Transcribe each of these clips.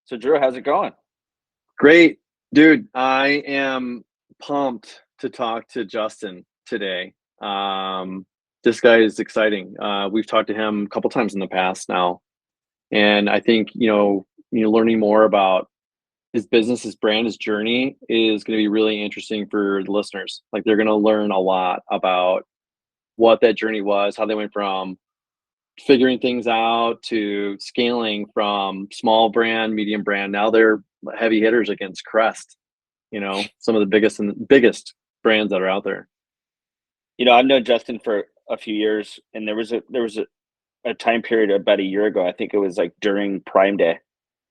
So Drew, how's it going? Great, dude. I am pumped to talk to Justin today. This guy is exciting. We've talked to him a couple times in the past now, and I think learning more about his business, his brand, his journey is going to be really interesting for the listeners. Like they're going to learn a lot about what that journey was, how they went from figuring things out to scaling from small brand, medium brand. Now they're heavy hitters against Crest, some of the biggest brands that are out there. I've known Justin for a few years, and there was a time period about a year ago. I think it was like during Prime Day,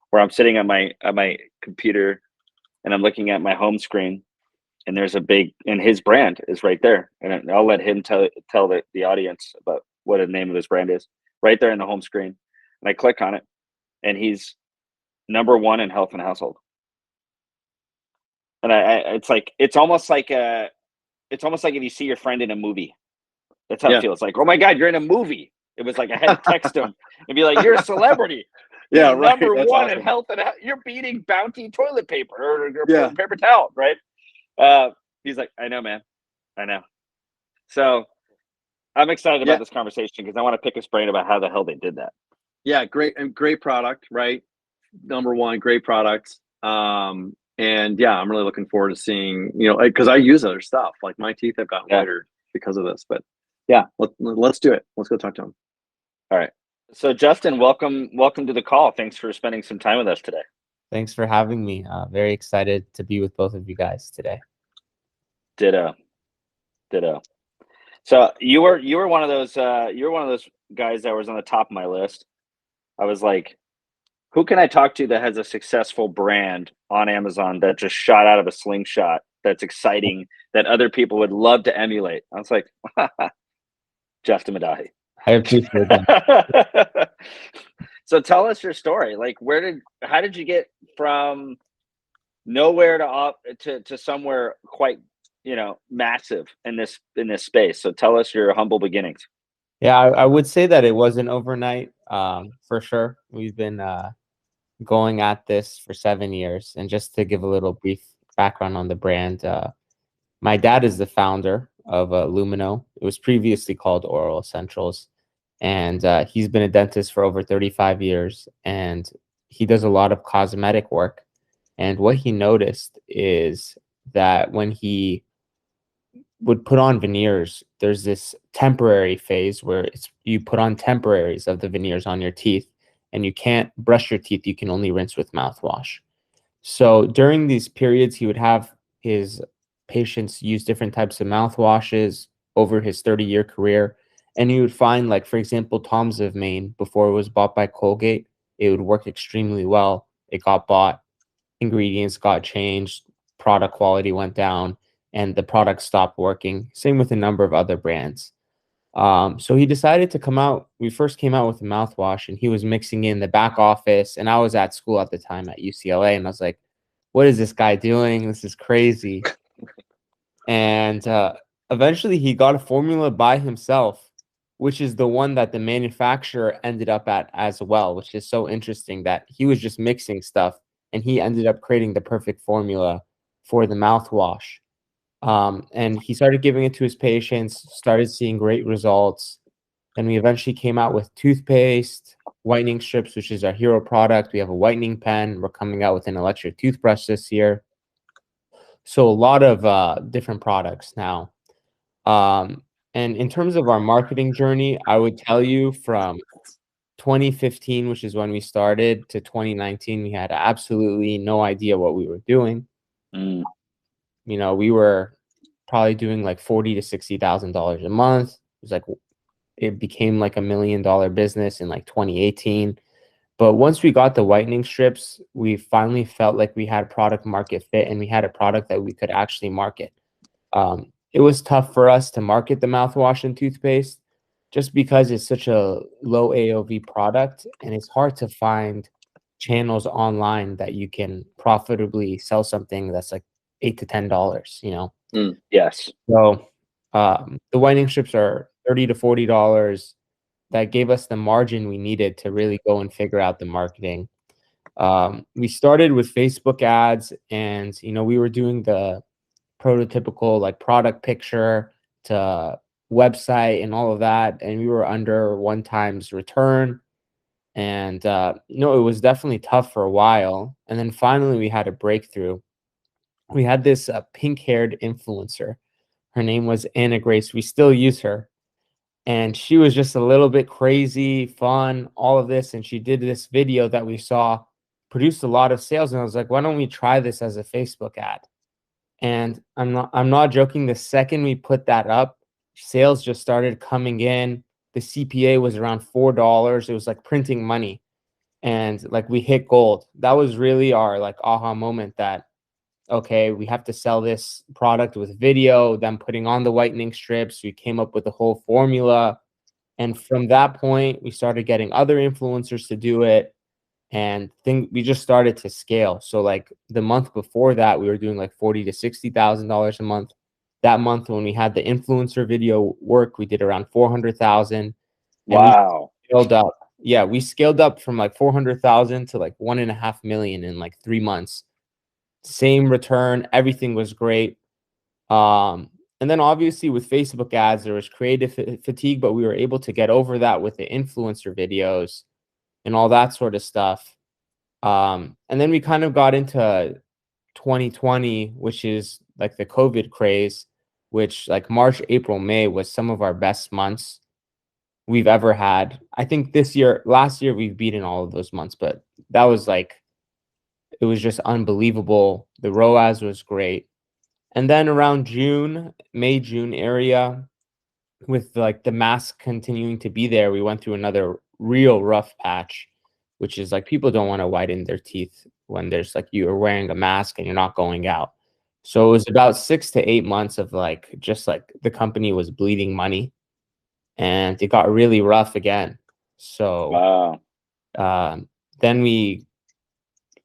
where I'm sitting at my computer and I'm looking at my home screen, and and his brand is right there, and I'll let him tell the audience about what the name of his brand is, right there in the home screen, and I click on it, and he's number one in health and household, and it's almost like if you see your friend in a movie. That's how it Yeah. feels. Like, oh my God, you're in a movie. It was like I had to text him and be like, "You're a celebrity. Yeah, You're right. number That's one awesome. in health and you're beating Bounty toilet paper or Yeah. paper towel, right?" He's like, "I know, man. I know." So I'm excited Yeah. about this conversation because I want to pick his brain about how the hell they did that. Yeah. Great product, right? Number one, great product. And yeah, I'm really looking forward to seeing, because I use other stuff. Like my teeth have gotten Yeah. whiter because of this. But yeah, let's do it. Let's go talk to him. All right. So Justin, welcome to the call. Thanks for spending some time with us today. Thanks for having me. Very excited to be with both of you guys today. Ditto. So you were one of those guys that was on the top of my list. I was like, who can I talk to that has a successful brand on Amazon that just shot out of a slingshot, that's exciting, that other people would love to emulate? I was like, Justin Maddahi. I appreciate that. So tell us your story. Like, how did you get from nowhere to somewhere quite, massive in this space? So tell us your humble beginnings. Yeah, I would say that it wasn't overnight, for sure. We've been going at this for 7 years. And just to give a little brief background on the brand, my dad is the founder of Lumineux. It was previously called Oral Essentials. And he's been a dentist for over 35 years. And he does a lot of cosmetic work. And what he noticed is that when he would put on veneers, there's this temporary phase where you put on temporaries of the veneers on your teeth, and you can't brush your teeth. You can only rinse with mouthwash. So during these periods, he would have his patients use different types of mouthwashes over his 30-year career. And you would find, like, for example, Tom's of Maine, before it was bought by Colgate, it would work extremely well. It got bought, ingredients got changed, product quality went down, and the product stopped working. Same with a number of other brands. So he decided to come out. We first came out with a mouthwash, and he was mixing in the back office. And I was at school at the time at UCLA, and I was like, what is this guy doing? This is crazy. And eventually he got a formula by himself, which is the one that the manufacturer ended up at as well, which is so interesting that he was just mixing stuff and he ended up creating the perfect formula for the mouthwash. And he started giving it to his patients, started seeing great results. And we eventually came out with toothpaste, whitening strips, which is our hero product. We have a whitening pen. We're coming out with an electric toothbrush this year. So a lot of different products now. And in terms of our marketing journey, I would tell you from 2015, which is when we started, to 2019, we had absolutely no idea what we were doing. We were probably doing like $40,000 to $60,000 a month. It became like $1 million business in like 2018. But once we got the whitening strips, we finally felt like we had product market fit and we had a product that we could actually market. It was tough for us to market the mouthwash and toothpaste just because it's such a low AOV product, and it's hard to find channels online that you can profitably sell something that's like $8 to $10, Yes. So the whitening strips are $30 to $40. That gave us the margin we needed to really go and figure out the marketing. We started with Facebook ads, and we were doing the prototypical like product picture to website and all of that, and we were under 1 times return. And it was definitely tough for a while, and then finally we had a breakthrough. We had this pink-haired influencer. Her name was Anna Grace. We still use her, and she was just a little bit crazy, fun, all of this. And she did this video that we saw, produced a lot of sales. And I was like, why don't we try this as a Facebook ad? And I'm not joking. The second we put that up, sales just started coming in. The CPA was around $4. It was like printing money. And like we hit gold. That was really our like aha moment that, okay, we have to sell this product with video, then putting on the whitening strips. We came up with the whole formula. And from that point, we started getting other influencers to do it. And we just started to scale. So like the month before that, we were doing like $40,000 to $60,000 a month. That month when we had the influencer video work, we did around 400,000. Wow. We scaled up. Yeah, we scaled up from like 400,000 to like 1.5 million in like 3 months. Same return, everything was great. And then obviously with Facebook ads, there was creative fatigue, but we were able to get over that with the influencer videos and all that sort of stuff. And then we kind of got into 2020, which is like the COVID craze, which like March, April, May was some of our best months we've ever had. I think last year, we've beaten all of those months, but that was like, it was just unbelievable. The ROAS was great. And then around May, June area, with like the mask continuing to be there, we went through another real rough patch, which is like people don't want to whiten their teeth when there's like you're wearing a mask and you're not going out. So it was about 6 to 8 months of like just like the company was bleeding money, and it got really rough again. So Wow. then we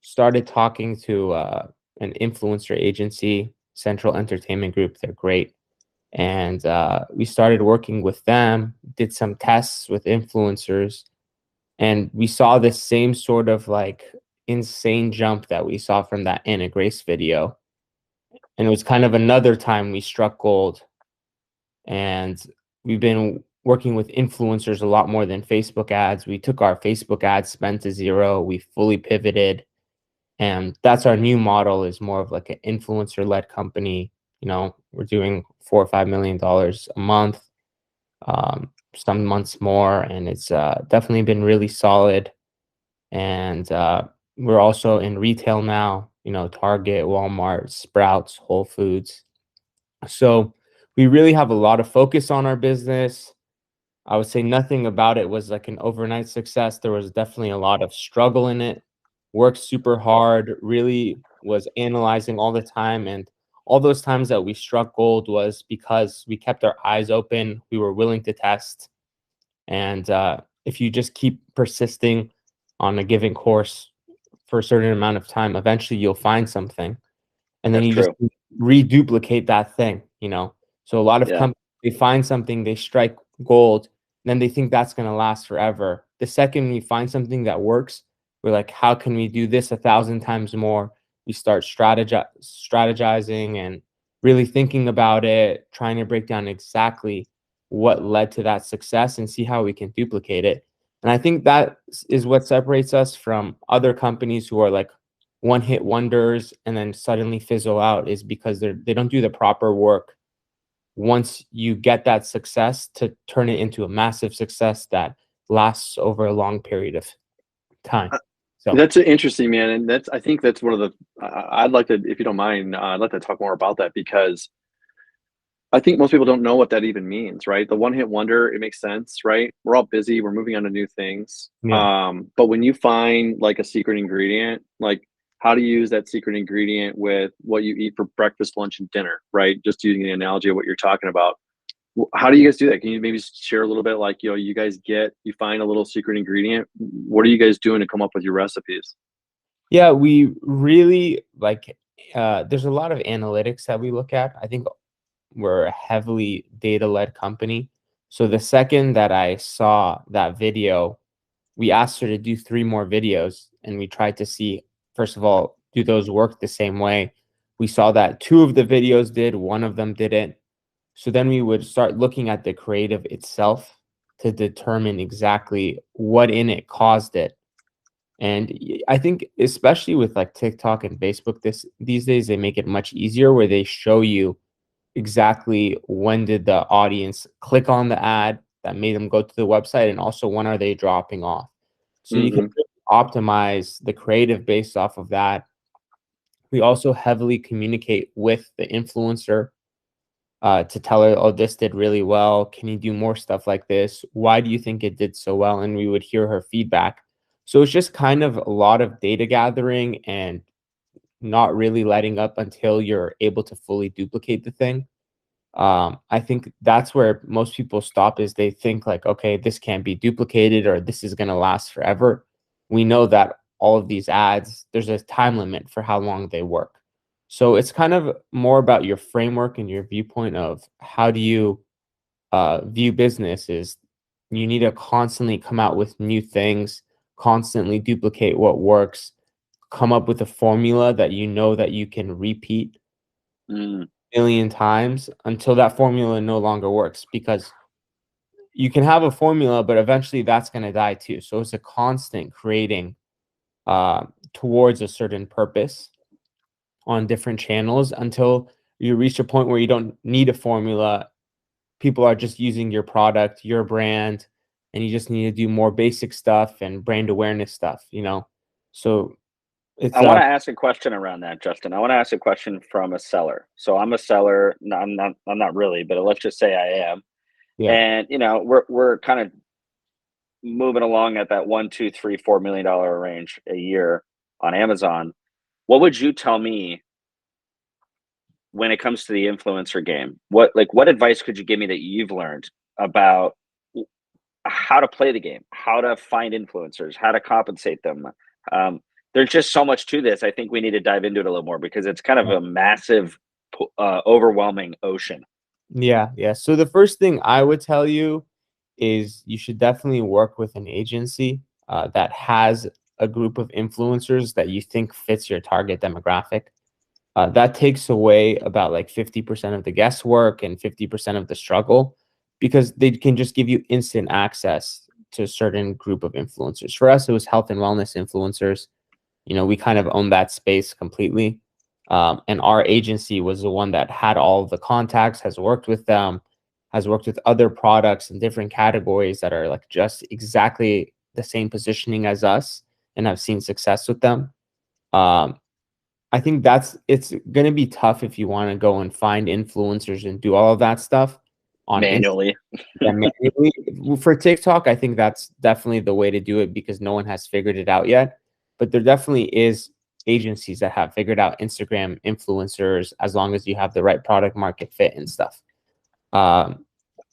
started talking to an influencer agency, Central Entertainment Group. They're great. And we started working with them, did some tests with influencers, and we saw this same sort of like insane jump that we saw from that Anna Grace video. And it was kind of another time we struck gold. And we've been working with influencers a lot more than Facebook ads. We took our Facebook ad spend to zero. We fully pivoted. And that's our new model, is more of like an influencer-led company. We're doing $4 or $5 million a month, some months more, and it's definitely been really solid. And we're also in retail now, Target, Walmart, Sprouts, Whole Foods. So we really have a lot of focus on our business. I would say nothing about it was like an overnight success. There was definitely a lot of struggle in it. Worked super hard, really was analyzing all the time. And all those times that we struck gold was because we kept our eyes open. We were willing to test. And if you just keep persisting on a given course for a certain amount of time, eventually you'll find something. And then That's you just true. reduplicate that thing. So a lot of Yeah. companies, they find something, they strike gold, then they think that's going to last forever. The second we find something that works, we're like, how can we do this 1,000 times more? We start strategizing and really thinking about it, trying to break down exactly what led to that success and see how we can duplicate it. And I think that is what separates us from other companies who are like one hit wonders and then suddenly fizzle out, is because they don't do the proper work once you get that success to turn it into a massive success that lasts over a long period of time. So That's interesting, man, and I think that's one of the. I'd like to, if you don't mind, I'd like to talk more about that, because I think most people don't know what that even means, right? The one hit wonder, it makes sense, right? We're all busy, we're moving on to new things. yeah. But when you find like a secret ingredient, like how to use that secret ingredient with what you eat for breakfast, lunch, and dinner, right? Just using the analogy of what you're talking about. How do you guys do that? Can you maybe share a little bit, like, you find a little secret ingredient. What are you guys doing to come up with your recipes? Yeah, we really like there's a lot of analytics that we look at. I think we're a heavily data-led company. So the second that I saw that video, we asked her to do 3 more videos, and we tried to see, first of all, do those work the same way? We saw that 2 of the videos did, 1 of them didn't. So then we would start looking at the creative itself to determine exactly what in it caused it. And I think especially with like TikTok and Facebook these days, they make it much easier where they show you exactly when did the audience click on the ad that made them go to the website, and also when are they dropping off. So you can Mhm. really optimize the creative based off of that. We also heavily communicate with the influencer to tell her, oh, this did really well. Can you do more stuff like this? Why do you think it did so well? And we would hear her feedback. So it's just kind of a lot of data gathering and not really letting up until you're able to fully duplicate the thing. I think that's where most people stop, is they think like, okay, this can't be duplicated or this is going to last forever. We know that all of these ads, there's a time limit for how long they work. So it's kind of more about your framework and your viewpoint of how do you view business. Is you need to constantly come out with new things, constantly duplicate what works, come up with a formula that you know that you can repeat Mm. million times until that formula no longer works, because you can have a formula but eventually that's going to die too. So it's a constant creating towards a certain purpose on different channels until you reach a point where you don't need a formula. People are just using your product, your brand, and you just need to do more basic stuff and brand awareness stuff, so it's I want to ask a question around that, Justin. I want to ask a question from a seller. So I'm a seller. No, I'm not really, but let's just say I am. yeah. And we're kind of moving along at that 1, 2, 3, $4 million range a year on Amazon. What would you tell me when it comes to the influencer game? What advice could you give me that you've learned about how to play the game, how to find influencers, how to compensate them? There's just so much to this. I think we need to dive into it a little more because it's kind of a massive, overwhelming ocean. Yeah. So the first thing I would tell you is you should definitely work with an agency that has a group of influencers that you think fits your target demographic. That takes away about like 50% of the guesswork and 50% of the struggle, because they can just give you instant access to a certain group of influencers. For us, it was health and wellness influencers. We kind of own that space completely. And our agency was the one that had all of the contacts, has worked with them, has worked with other products in different categories that are like just exactly the same positioning as us, and have seen success with them. Um, I think it's going to be tough if you want to go and find influencers and do all of that stuff on Manually. manually. For TikTok, I think that's definitely the way to do it because no one has figured it out yet. But there definitely is agencies that have figured out Instagram influencers, as long as you have the right product market fit and stuff. And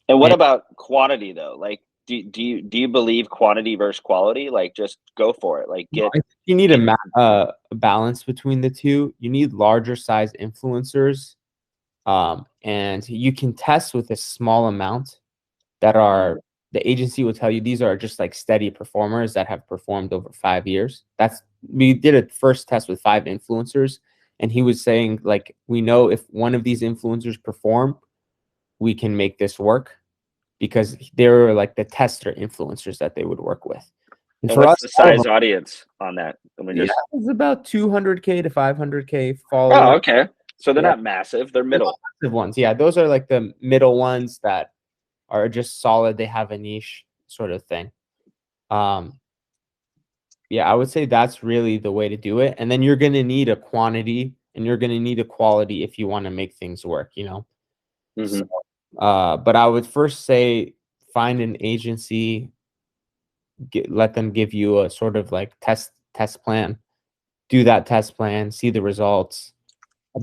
what And about quantity though? Like, do you believe quantity versus quality? Like, just go for it. Like, I think you need get a balance between the two. You need larger size influencers, and you can test with a small amount that are, the agency will tell you these are just like steady performers that have performed over 5 years. We did a first test with 5 influencers, and he was saying like, we know if one of these influencers perform, we can make this work, because they were like the tester influencers that they would work with. And and for what's us, the all of size them, audience on that? Let me yeah, just. it's about 200K to 500K Oh, followers. okay. So they're Yeah, not massive. They're they're not middle. massive ones. Yeah, those are like the middle ones that are just solid. They have a niche sort of thing. Um, yeah, I would say that's really the way to do it. And then you're going to need a quantity and you're going to need a quality if you want to make things work. So, Mhm. but I would first say find an agency, let them give you a sort of like test plan, do that test plan, see the results.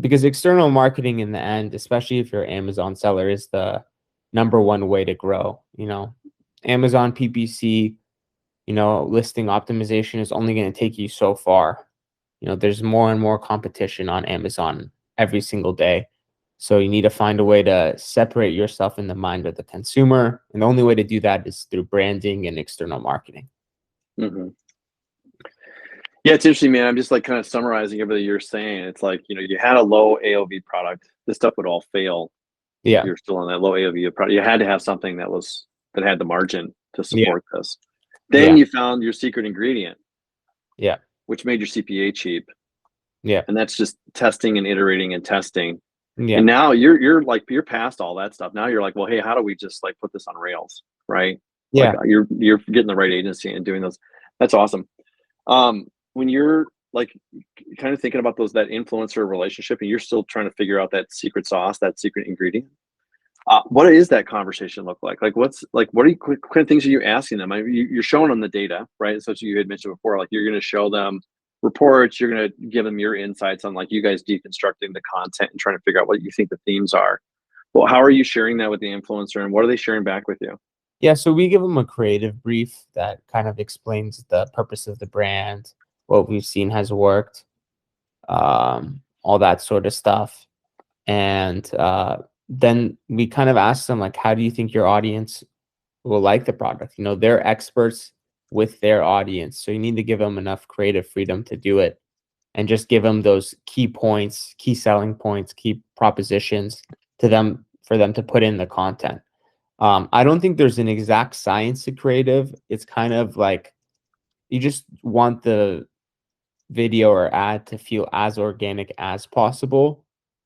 Because external marketing in the end, especially if you're an Amazon seller, is the number one way to grow. Amazon PPC, listing optimization is only going to take you so far. There's more and more competition on Amazon every single day. So you need to find a way to separate yourself in the mind of the consumer. And the only way to do that is through branding and external marketing. Mm-hmm. Yeah, it's interesting, man. I'm just like kind of summarizing everything you're saying. It's like, you had a low AOV product. This stuff would all fail if Yeah. you're still on that low AOV product. You had to have something that had the margin to Yeah. support this. Then you found your secret ingredient, Yeah. which made your CPA cheap. Yeah. And that's just testing and iterating and testing. Yeah. And now you're past all that stuff. Now you're like, well, hey, how do we just like put this on rails, right? Yeah. Like you're getting the right agency and doing those. That's awesome. When you're like kind of thinking about that influencer relationship, and you're still trying to figure out that secret sauce, that secret ingredient, what is that conversation look like? Like, what kind of things are you asking them? I mean, you're showing them the data, right? So you had mentioned before, like you're going to show them reports, you're going to give them your insights on like you guys deconstructing the content and trying to figure out what you think the themes are. Well, how are you sharing that with the influencer, and what are they sharing back with you? Yeah, so we give them a creative brief that kind of explains the purpose of the brand, what we've seen has worked, all that sort of stuff. And then we kind of ask them, like, how do you think your audience will like the product? You know, they're experts with their audience. So you need to give them enough creative freedom to do it and just give them those key points, key selling points, key propositions to them for them to put in the content. I don't think there's an exact science to creative. It's kind of like you just want the video or ad to feel as organic as possible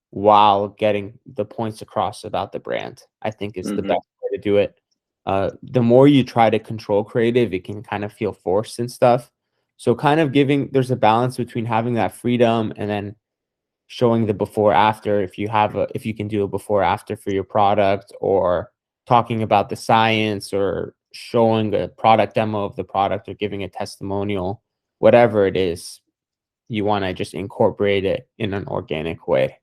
while getting the points across about the brand. I think is the Mm-hmm. best way to do it. The more you try to control creative, it can kind of feel forced and stuff. So kind of there's a balance between having that freedom and then showing the before after, if you can do a before after for your product, or talking about the science, or showing a product demo of the product, or giving a testimonial, whatever it is, you want to just incorporate it in an organic way.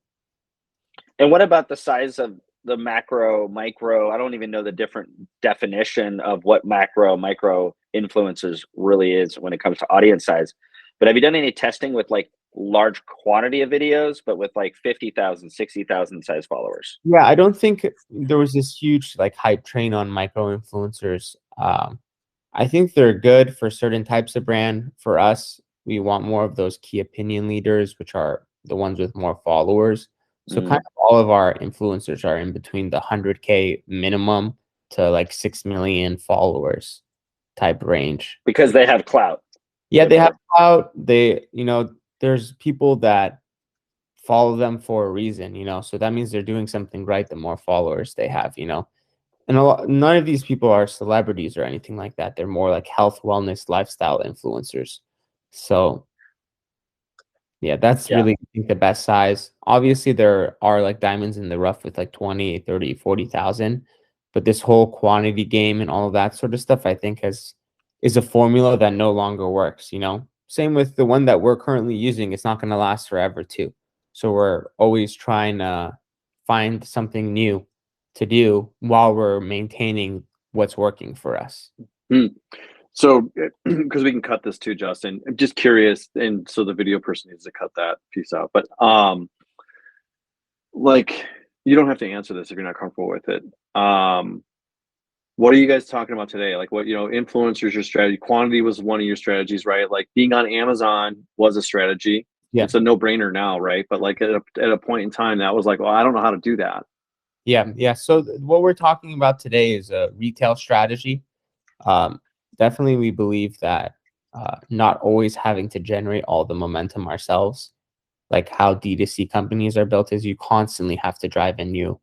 And what about the size of the macro, micro? I don't even know the different definition of what macro, micro influencers really is when it comes to audience size. But have you done any testing with like large quantity of videos, but with like 50,000, 60,000 size followers? Yeah, I don't think there was this huge like hype train on micro influencers. I think they're good for certain types of brand. For us, we want more of those key opinion leaders, which are the ones with more followers. So kind of all of our influencers are in between the 100K minimum to like 6 million followers type range. Because they have clout. Yeah, they have clout. There's people that follow them for a reason, so that means they're doing something right the more followers they have. And none of these people are celebrities or anything like that. They're more like health, wellness, lifestyle influencers. So yeah, that's really, I think, the best size. Obviously, there are like diamonds in the rough with like 20, 30, 40,000. But this whole quantity game and all of that sort of stuff, I think is a formula that no longer works. Same with the one that we're currently using. It's not going to last forever too. So we're always trying to find something new to do while we're maintaining what's working for us. So, because we can cut this too, Justin, I'm just curious, and so the video person needs to cut that piece out. But like, you don't have to answer this if you're not comfortable with it. What are you guys talking about today? Like, what influencers, your strategy? Quantity was one of your strategies, right? Like being on Amazon was a strategy. Yeah, it's a no-brainer now, right? But like at a point in time, that was like, well, I don't know how to do that. Yeah. So what we're talking about today is a retail strategy. Definitely, we believe that not always having to generate all the momentum ourselves, like how D2C companies are built, is you constantly have to drive in new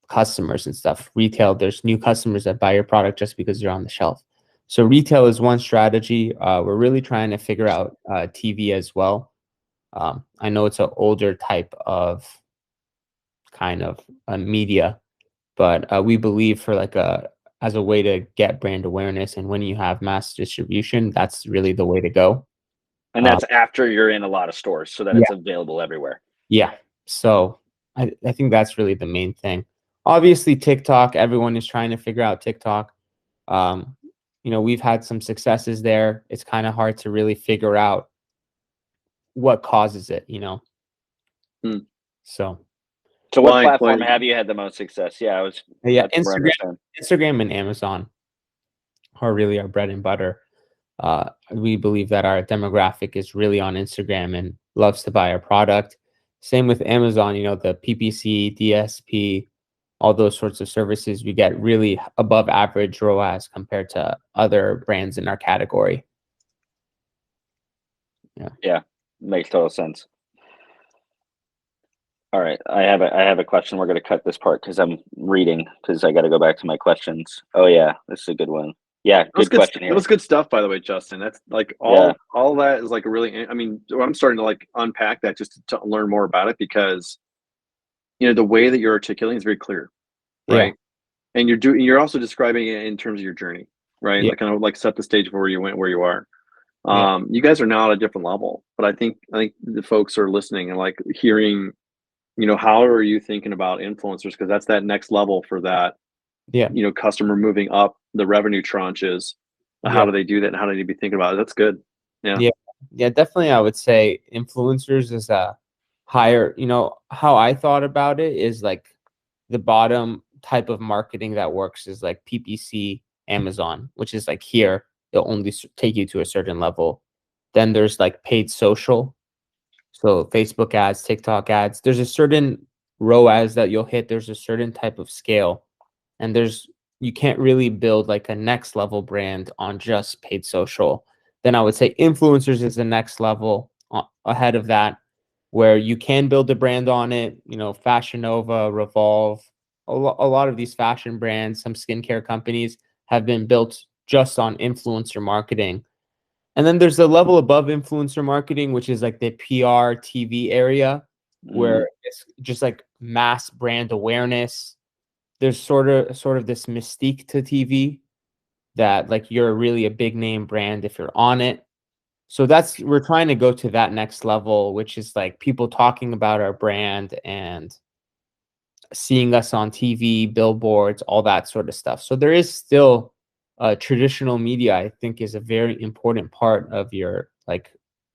customers and stuff. Retail, there's new customers that buy your product just because you're on the shelf. So retail is one strategy. We're really trying to figure out TV as well. I know it's an older type of kind of media, but we believe for like as a way to get brand awareness, and when you have mass distribution, that's really the way to go. And that's after you're in a lot of stores so that it's available everywhere. Yeah. So I think that's really the main thing. Obviously, TikTok, everyone is trying to figure out TikTok. We've had some successes there. It's kind of hard to really figure out what causes it, So what platform have you had the most success? Yeah, Instagram and Amazon are really our bread and butter. We believe that our demographic is really on Instagram and loves to buy our product. Same with Amazon, the PPC, DSP, all those sorts of services, we get really above average ROAS compared to other brands in our category. Yeah, makes total sense. All right, I have a question. We're going to cut this part because I'm reading because I got to go back to my questions. Oh yeah, this is a good one. Yeah, good question here. It was good stuff, by the way, Justin. That's like all that is like really. I mean, I'm starting to like unpack that just to learn more about it because, the way that you're articulating is very clear, right? Yeah. And you're also describing it in terms of your journey, right? Yeah. Like kind of like set the stage for where you went, where you are. Yeah. You guys are now at a different level, but I think the folks are listening and like hearing, how are you thinking about influencers? Because that's that next level for that. Yeah. Customer moving up the revenue tranches. How do they do that? And how do they be thinking about it? That's good. Yeah. Yeah, definitely. I would say influencers is a higher, how I thought about it is like the bottom type of marketing that works is like PPC, Amazon, which is like here, it'll only take you to a certain level. Then there's like paid social. So Facebook ads, TikTok ads, there's a certain ROAS that you'll hit. There's a certain type of scale. And you can't really build like a next level brand on just paid social. Then I would say influencers is the next level ahead of that, where you can build a brand on it. Fashion Nova, Revolve, a lot of these fashion brands, some skincare companies have been built just on influencer marketing. And then there's the level above influencer marketing, which is like the PR TV area, where it's just like mass brand awareness. There's sort of this mystique to TV that like you're really a big name brand if you're on it. So we're trying to go to that next level, which is like people talking about our brand and seeing us on TV, billboards, all that sort of stuff. So there is still traditional media, I think, is a very important part of your like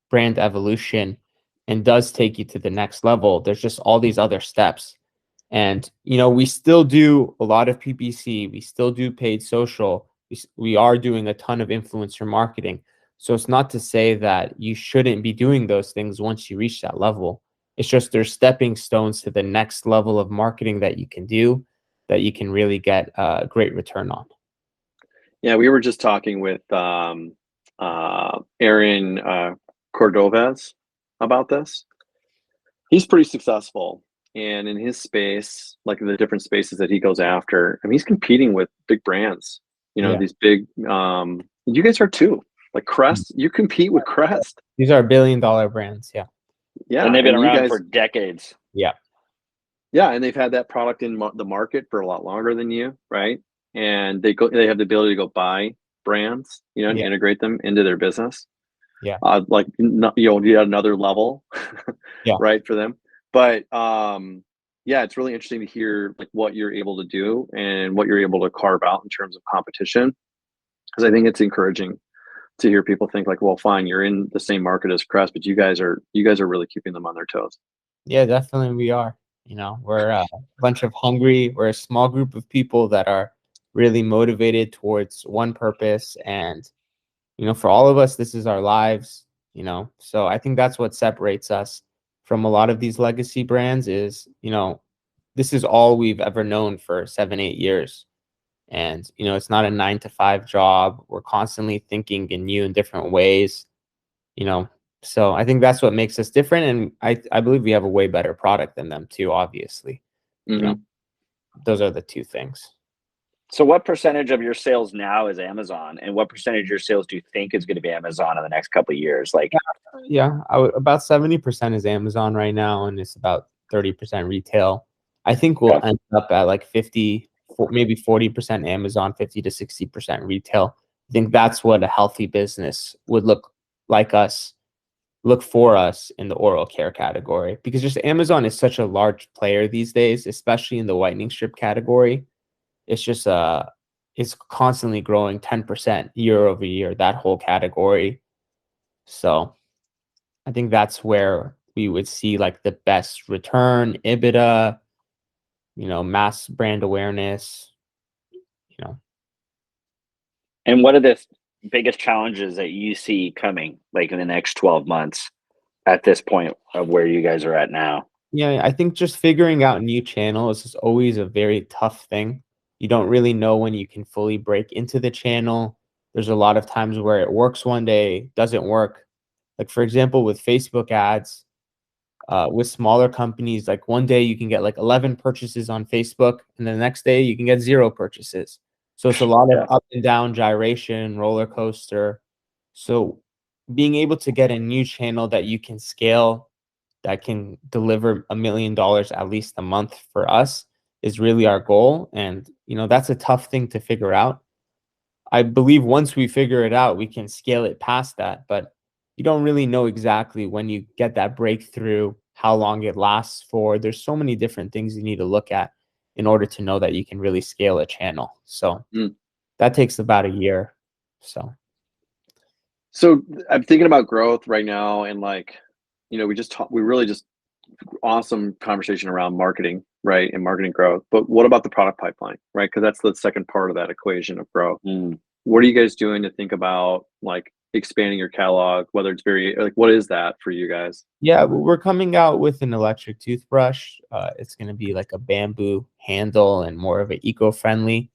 brand evolution and does take you to the next level. There's just all these other steps. And, we still do a lot of PPC. We still do paid social. We are doing a ton of influencer marketing. So it's not to say that you shouldn't be doing those things once you reach that level. It's just there's stepping stones to the next level of marketing that you can do that you can really get a great return on. Yeah, we were just talking with Aaron Cordovez about this. He's pretty successful. And in his space, like the different spaces that he goes after, I mean, he's competing with big brands, these big, you guys are too. Like Crest, you compete with Crest. These are $1 billion brands. Yeah. Yeah. And they've been around for decades. Yeah. Yeah. And they've had that product in the market for a lot longer than you. Right. And they have the ability to go buy brands, and integrate them into their business. Yeah. Like, you another level, right, for them. But yeah, it's really interesting to hear like what you're able to do and what you're able to carve out in terms of competition. Because I think it's encouraging to hear people think like, well, fine, you're in the same market as Crest, but you guys are really keeping them on their toes. Yeah, definitely we are. We're a bunch of we're a small group of people that are really motivated towards one purpose. And, for all of us, this is our lives, so I think that's what separates us from a lot of these legacy brands is, this is all we've ever known for 7-8 years. And, it's not a 9-to-5 job. We're constantly thinking in new and different ways, so I think that's what makes us different. And I believe we have a way better product than them too, obviously. Those are the two things. So what percentage of your sales now is Amazon, and what percentage of your sales do you think is going to be Amazon in the next couple of years? Like, about 70% is Amazon right now, and it's about 30% retail. I think we'll end up at like 50, maybe 40% Amazon, 50 to 60% retail. I think that's what a healthy business would look for us in the oral care category, because just Amazon is such a large player these days, especially in the whitening strip category. It's just it's constantly growing 10% year over year, that whole category. So I think that's where we would see like the best return, EBITDA, mass brand awareness, And what are biggest challenges that you see coming, like in the next 12 months at this point of where you guys are at now? Yeah, I think just figuring out new channels is always a very tough thing. You don't really know when you can fully break into the channel. There's a lot of times where it works one day, doesn't work. Like for example, with Facebook ads, with smaller companies, like one day you can get like 11 purchases on Facebook, and the next day you can get 0 purchases. So it's a lot of Yeah. up and down gyration, roller coaster. So being able to get a new channel that you can scale, that can deliver $1 million at least a month for us is really our goal. And, that's a tough thing to figure out. I believe once we figure it out, we can scale it past that. But you don't really know exactly when you get that breakthrough, how long it lasts for. There's so many different things you need to look at in order to know that you can really scale a channel. So that takes about a year. So I'm thinking about growth right now, and like, we really just awesome conversation around marketing, right, and marketing growth. But what about the product pipeline, right? Because that's the second part of that equation of growth. What are you guys doing to think about like expanding your catalog? Whether it's very like, what is that for you guys? Yeah, we're coming out with an electric toothbrush. It's going to be like a bamboo handle and more of an eco-friendly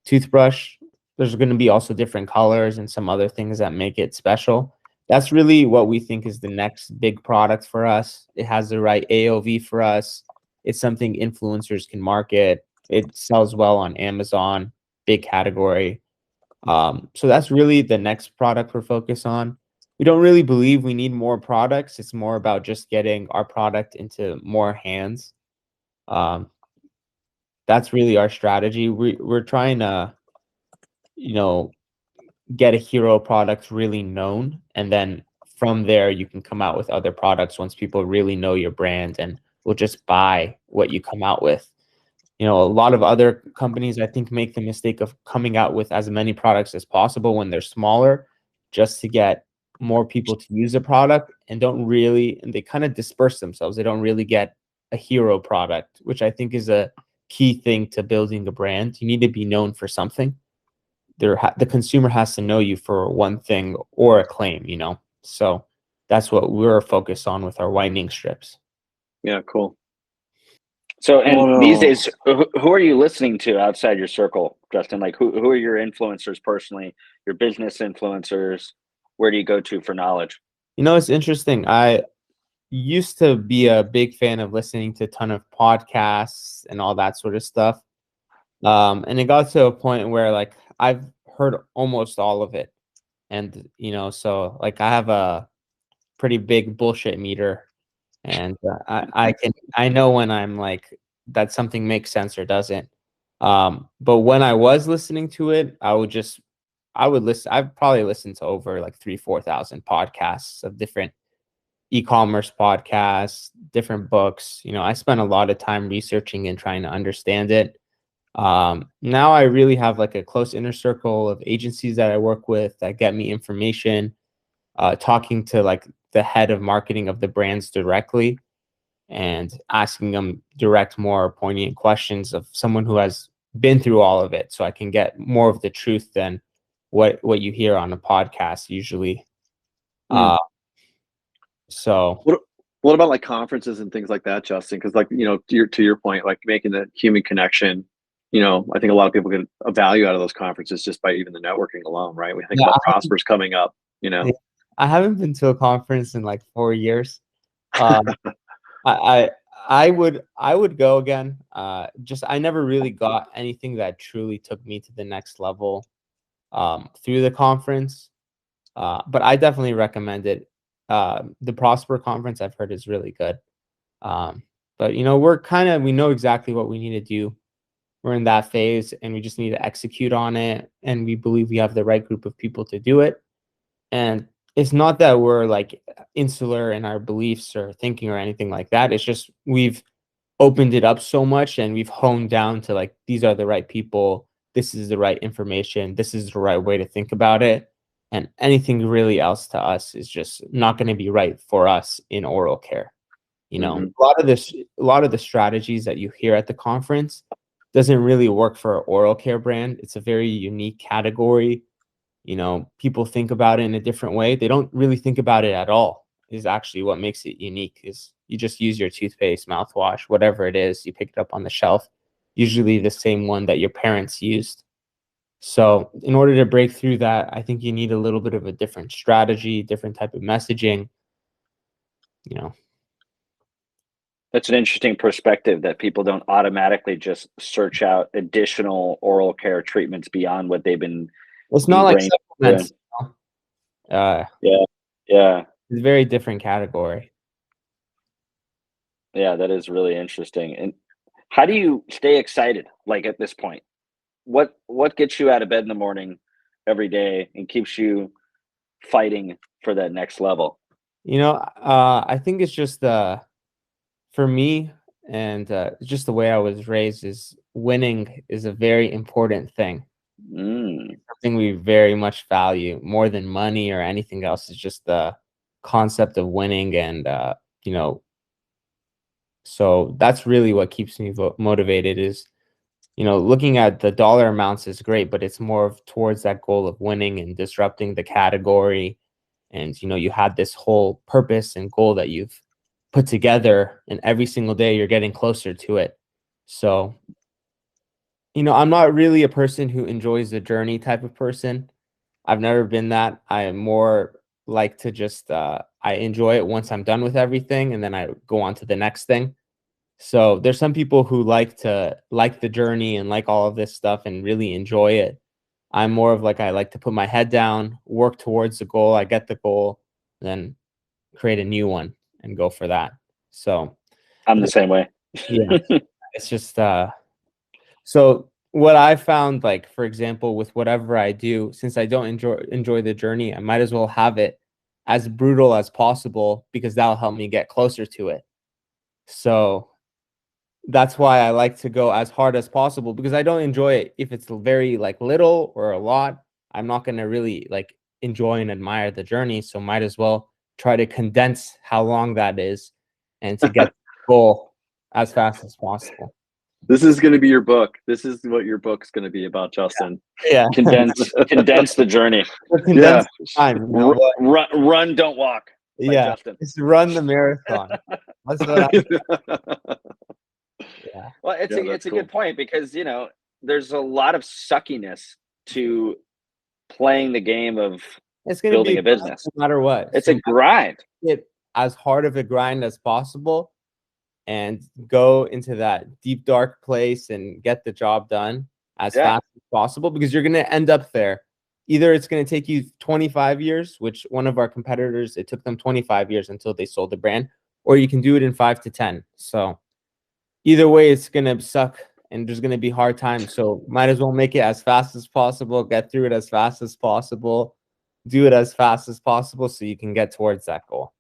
toothbrush. There's going to be also different colors and some other things that make it special. That's really what we think is the next big product for us. It has the right AOV for us. It's something influencers can market. It sells well on Amazon, big category. So that's really the next product we're focused on. We don't really believe we need more products. It's more about just getting our product into more hands. Um, that's really our strategy. We're trying to, get a hero product really known, and then from there you can come out with other products once people really know your brand and will just buy what you come out with. A lot of other companies, I think, make the mistake of coming out with as many products as possible when they're smaller, just to get more people to use the product, and they kind of disperse themselves. They don't really get a hero product, which I think is a key thing to building a brand. You need to be known for something. The consumer has to know you for one thing or a claim. So that's what we're focused on with our winding strips. Yeah, cool. So, and these days, who are you listening to outside your circle, Justin? Like, who are your influencers personally, your business influencers? Where do you go to for knowledge? It's interesting. I used to be a big fan of listening to a ton of podcasts and all that sort of stuff. And it got to a point where like I've heard almost all of it. And, so like I have a pretty big bullshit meter, and I know when I'm like that something makes sense or doesn't. But when I was listening to it, I've probably listened to over like 4,000 podcasts of different e-commerce podcasts, different books. I spent a lot of time researching and trying to understand it. Now I really have like a close inner circle of agencies that I work with that get me information, talking to like the head of marketing of the brands directly and asking them direct, more poignant questions of someone who has been through all of it, so I can get more of the truth than what you hear on a podcast usually. So what about like conferences and things like that, Justin? Because like, to your point, like making the human connection, I think a lot of people get a value out of those conferences just by even the networking alone, right? We think about Prosper's coming up, I haven't been to a conference in like 4 years. I would go again. Just I never really got anything that truly took me to the next level through the conference. But I definitely recommend it. The Prosper conference I've heard is really good. But we know exactly what we need to do. We're in that phase and we just need to execute on it. And we believe we have the right group of people to do it. And it's not that we're like insular in our beliefs or thinking or anything like that. It's just we've opened it up so much and we've honed down to like, these are the right people. This is the right information. This is the right way to think about it. And anything really else to us is just not going to be right for us in oral care. A lot of the strategies that you hear at the conference doesn't really work for an oral care brand. It's a very unique category. you know, people think about it in a different way. They don't really think about it at all, is actually what makes it unique. Is you just use your toothpaste, mouthwash, whatever it is, you pick it up on the shelf, usually the same one that your parents used. So in order to break through that, I think you need a little bit of a different strategy, different type of messaging, you know. That's an interesting perspective, that people don't automatically just search out additional oral care treatments beyond what they've been It's not like ingrained in. supplements. Yeah, yeah, It's a very different category. yeah. That is really interesting. And how do you stay excited? Like at this point, what gets you out of bed in the morning every day and keeps you fighting for that next level? You know, I think it's just for me, and just the way I was raised, is winning is a very important thing. Mm, Something we very much value more than money or anything else. Is just the concept of winning, and you know, so that's really what keeps me motivated. Is, you know, looking at the dollar amounts is great, but it's more of towards that goal of winning and disrupting the category. And, you know, you had this whole purpose and goal that you've put together, and every single day you're getting closer to it. So, you know, I'm not really a person who enjoys the journey type of person. I've never been that. I am more like to just, I enjoy it once I'm done with everything, and then I go on to the next thing. So there's some people who like the journey and like all of this stuff and really enjoy it. I'm more of like, I like to put my head down, work towards the goal. I get the goal, then create a new one and go for that. So I'm the same way. yeah, it's just so what I found, like for example, with whatever I do, since I don't enjoy the journey, I might as well have it as brutal as possible, because that'll help me get closer to it. So that's why I like to go as hard as possible, because I don't enjoy it if it's very like little or a lot. I'm not going to really like enjoy and admire the journey. So might as well try to condense how long that is, and to get the goal as fast as possible. This is going to be your book. This is what your book's going to be about, Justin. Yeah. Condense the journey. Condense time. You know what? Run, don't walk. By Yeah. Justin. Just run the marathon. That's what yeah. Well, it's Yeah, a that's it's a cool. good point, because there's a lot of suckiness to playing the game of It's going to be building a a business. grind no matter what. It's So a grind. it as hard of a grind as possible, and go into that deep dark place and get the job done as Yeah. fast as possible, because you're going to end up there. Either it's going to take you 25 years, which one of our competitors, it took them 25 years until they sold the brand, or you can do it in 5 to 10. So either way, it's going to suck, and there's going to be hard times. So might as well make it as fast as possible, get through it as fast as possible, do it as fast as possible, so you can get towards that goal.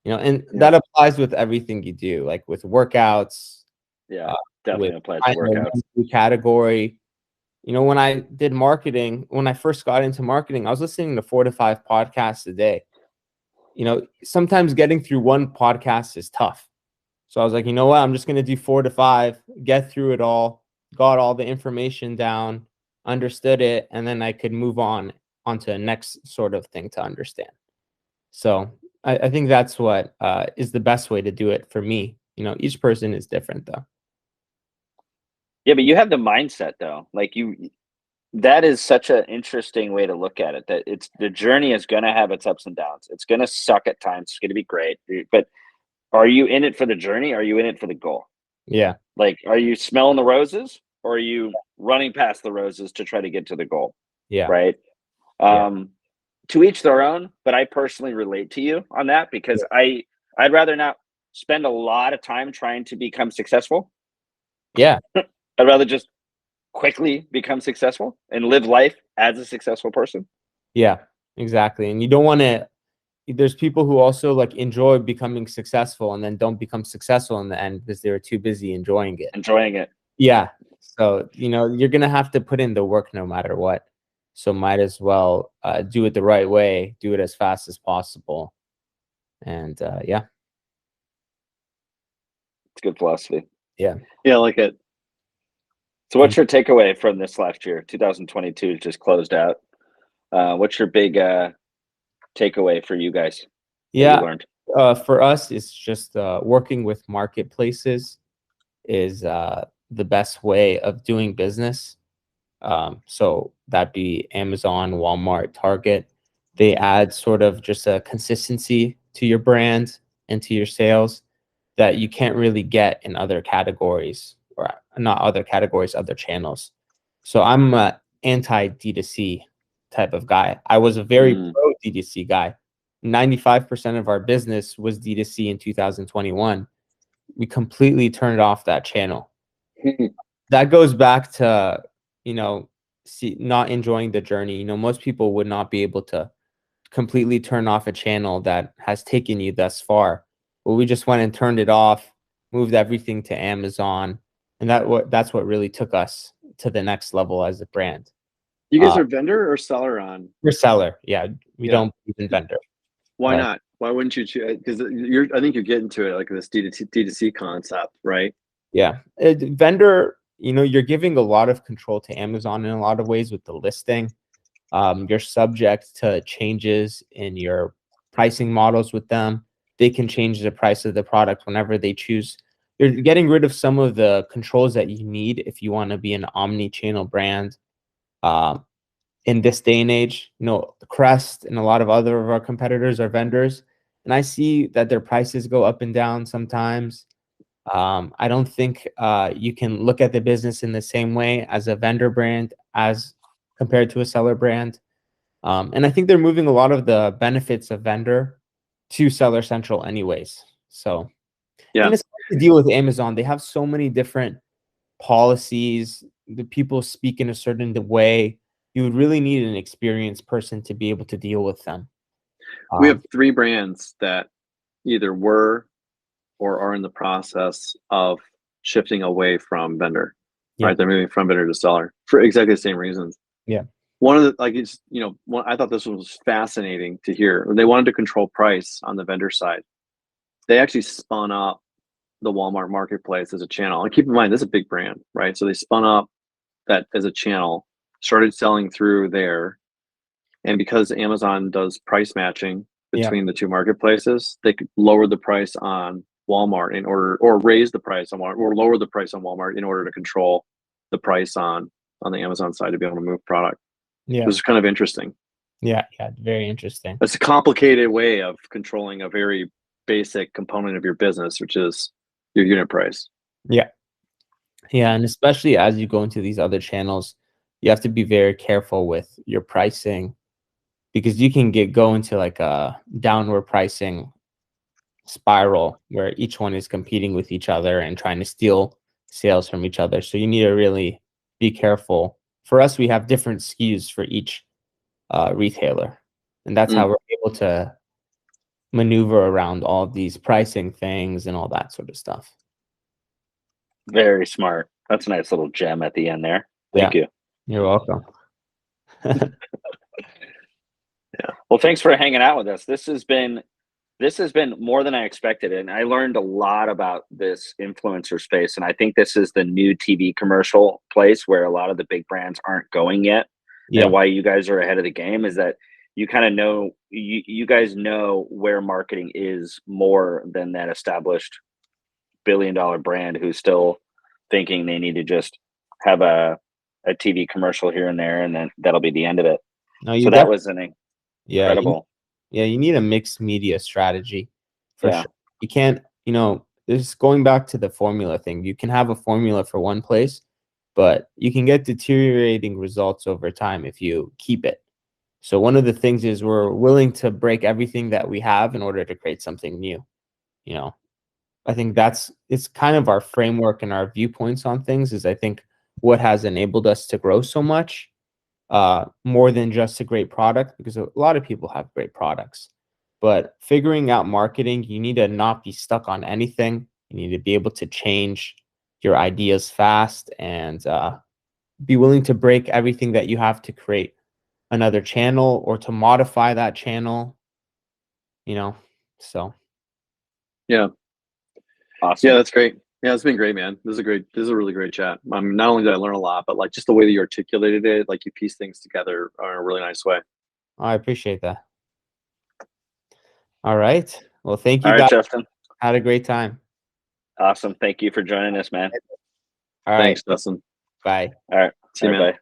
You know, and Yeah. that applies with everything you do, like with workouts, Yeah, uh, definitely with applies to finding a workouts. new category. You know, when I did marketing, when I first got into marketing, I was listening to 4 to 5 podcasts a day. You know, sometimes getting through one podcast is tough. So I was like, you know what? I'm just going to do 4 to 5, get through it all, got all the information down, understood it, and then I could move on onto the next sort of thing to understand. So I think that's what is the best way to do it for me. You know, each person is different though. Yeah, but you have the mindset though. Like that is such an interesting way to look at it. That it's the journey is going to have its ups and downs. It's going to suck at times. It's going to be great. But are you in it for the journey? Are you in it for the goal? Yeah. Like, are you smelling the roses, or are you running past the roses to try to get to the goal? Yeah. Right. Yeah. To each their own, but I personally relate to you on that, because I'd rather not spend a lot of time trying to become successful. Yeah. I'd rather just quickly become successful and live life as a successful person. Yeah. Exactly. And you don't want to. There's people who also like enjoy becoming successful and then don't become successful in the end because they were too busy enjoying it. Enjoying it. Yeah. So, you know, you're going to have to put in the work no matter what. So might as well do it the right way, do it as fast as possible. And yeah. It's good philosophy. Yeah. Yeah, I like it. So what's your takeaway from this last year? 2022 just closed out. What's your big takeaway for you guys that you Yeah, learned? for us, it's just working with marketplaces is the best way of doing business. So that'd be Amazon, Walmart, Target. They add sort of just a consistency to your brand and to your sales that you can't really get in other categories, or not other categories, other channels. So I'm a anti D2C type of guy. I was a very pro D2C guy. 95% of our business was D2C in 2021. We completely turned off that channel. That goes back to, not enjoying the journey. Most people would not be able to completely turn off a channel that has taken you thus far. But we just went and turned it off, moved everything to Amazon, and that's what really took us to the next level as a brand. You guys are vendor or seller on? We're seller, yeah. We don't believe in vendor. Why not? Why wouldn't you choose? Because I think you're getting to it like this D2C concept, right? Yeah, vendor. You're giving a lot of control to Amazon in a lot of ways with the listing. You're subject to changes in your pricing models with them. They can change the price of the product whenever they choose. You're getting rid of some of the controls that you need if you want to be an omni-channel brand. In this day and age, Crest and a lot of other of our competitors are vendors, and I see that their prices go up and down sometimes. I don't think you can look at the business in the same way as a vendor brand as compared to a seller brand. And I think they're moving a lot of the benefits of vendor to Seller Central anyways. So, Yeah. and it's hard to deal with Amazon. They have so many different policies. The people speak in a certain way. You would really need an experienced person to be able to deal with them. We have 3 brands that either were or are in the process of shifting away from vendor. Yeah. Right? They're moving from vendor to seller for exactly the same reasons. Yeah. One of the I thought this was fascinating to hear. They wanted to control price on the vendor side. They actually spun up the Walmart marketplace as a channel. And keep in mind, this is a big brand, right? So they spun up that as a channel, started selling through there. And because Amazon does price matching between the two marketplaces, they could lower the price on Walmart or raise the price on Walmart, or lower the price on Walmart in order to control the price on the Amazon side to be able to move product. Yeah. This is kind of interesting. Yeah. Very interesting. It's a complicated way of controlling a very basic component of your business, which is your unit price. Yeah. Yeah. And especially as you go into these other channels, you have to be very careful with your pricing, because you can go into like a downward pricing spiral where each one is competing with each other and trying to steal sales from each other. So you need to really be careful. For us, we have different SKUs for each retailer, and that's how we're able to maneuver around all of these pricing things and all that sort of stuff. Very smart. That's a nice little gem at the end there. Thank you. You're welcome. Yeah. Well, thanks for hanging out with us. This has been more than I expected, and I learned a lot about this influencer space. And I think this is the new TV commercial place where a lot of the big brands aren't going yet. Yeah. And why you guys are ahead of the game is that you kind of know, you guys know where marketing is more than that established billion-dollar brand who's still thinking they need to just have a TV commercial here and there, and then that'll be the end of it. No, So that was an incredible. You need a mixed media strategy for Yeah. sure. You can't, this going back to the formula thing. You can have a formula for one place, but you can get deteriorating results over time if you keep it. So one of the things is we're willing to break everything that we have in order to create something new. I think it's kind of our framework and our viewpoints on things is, I think, what has enabled us to grow so much, more than just a great product, because a lot of people have great products. But figuring out marketing, you need to not be stuck on anything. You need to be able to change your ideas fast and be willing to break everything that you have to create another channel or to modify that channel, so. Yeah. Awesome. Yeah, that's great. Yeah, it's been great, man. This is a really great chat. Not only did I learn a lot, but like just the way that you articulated it, like you piece things together in a really nice way. Oh, I appreciate that. All right. Well, thank you All right, guys. Justin. Had a great time. Awesome. Thank you for joining us, man. All right. Thanks, Justin. Bye. All right. See you, All right, man. bye.